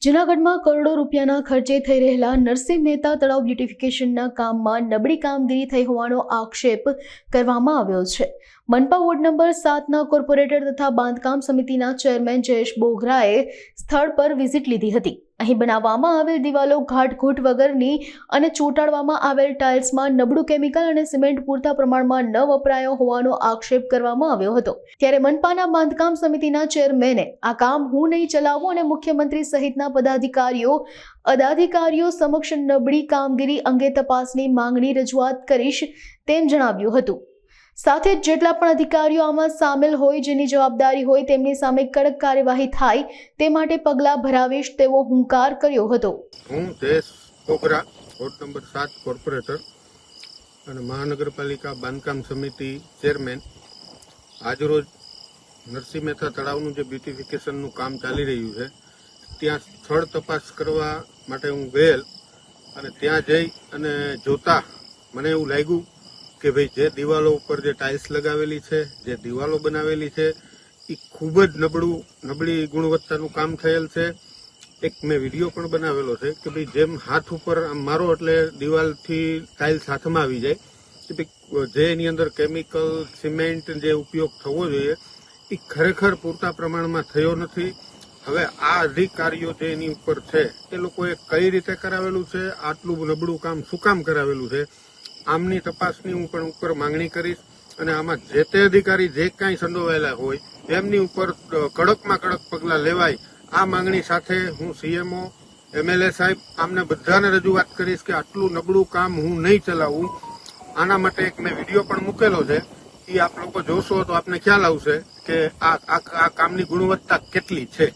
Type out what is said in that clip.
જૂનાગઢમાં કરોડો રૂપિયાના ખર્ચે થઈ રહેલા નરસિંહ મહેતા તળાવ બ્યુટિફિકેશનના કામમાં નબળી કામગીરી થઈ હોવાનો આક્ષેપ કરવામાં આવ્યો છે. મનપા વોર્ડ નંબર 7ના કોર્પોરેટર તથા બાંધકામ સમિતિના ચેરમેન જયેશ બોગરાએ સ્થળ પર વિઝિટ લીધી હતી. અહીં બનાવવામાં આવેલ દિવાલો ઘાટઘૂંટ વગરની અને ચોંટાડવામાં આવેલ ટાઇલ્સમાં નબળું કેમિકલ અને સિમેન્ટ પૂરતા પ્રમાણમાં ન વપરાયો હોવાનો આક્ષેપ કરવામાં આવ્યો હતો. ત્યારે મનપાના બાંધકામ સમિતિના ચેરમેને આ કામ હું નહીં ચલાવું અને મુખ્યમંત્રી સહિતના પદાધિકારીઓ સમક્ષ નબળી કામગીરી અંગે તપાસની માંગણી રજૂઆત કરીશ તેમ જણાવ્યું હતું. સાથે જ જેટલા પણ અધિકારીઓ આમાં સામેલ હોય, જેની જવાબદારી હોય, તેમની સામે કડક કાર્યવાહી થાય તે માટે પગલાં ભરાવીશ તેવો હુંકાર કર્યો હતો. હું Jayesh Bogra, ward number 7 corporator અને મહાનગરપાલિકા બાંધકામ સમિતિ ચેરમેન. આજરોજ નરસિંહ મહેતા તળાવનું જે બ્યુટિફિકેશનનું કામ ચાલી રહ્યું છે ત્યાં સ્થળ તપાસ કરવા માટે હું ગયેલ અને ત્યાં જઈ અને જોતા મને એવું લાગ્યું કે ભાઈ જે દિવાલો ઉપર જે ટાઇલ્સ લગાવેલી છે, જે દિવાલો બનાવેલી છે, એ ખૂબ જ નબળી ગુણવત્તાનું કામ થયેલ છે. એક મેં વિડીયો પણ બનાવેલો છે કે ભાઈ જેમ હાથ ઉપર આમ મારો એટલે દિવાલથી ટાઇલ્સ હાથમાં આવી જાય કે ભાઈ જે એની અંદર કેમિકલ સિમેન્ટ જે ઉપયોગ થવો જોઈએ એ ખરેખર પૂરતા પ્રમાણમાં થયો નથી. હવે આ અધિકારીઓ જે એની ઉપર છે એ લોકોએ કઈ રીતે કરાવેલું છે, આટલું નબળું કામ શું કામ કરાવેલું છે, આમની તપાસની હું પણ ઉપર માંગણી કરીશ અને આમાં જે તે અધિકારી જે કાંઈ સંડોવાયેલા હોય એમની ઉપર કડકમાં કડક પગલાં લેવાય. આ માંગણી સાથે હું સીએમઓ, એમએલએ સાહેબ આમને બધાને રજૂઆત કરીશ કે આટલું નબળું કામ હું નહીં ચલાવું. આના માટે એક મેં વિડીયો પણ મૂકેલો છે, એ આપ લોકો જોશો તો આપને ખ્યાલ આવશે કે આ કામની ગુણવત્તા કેટલી છે.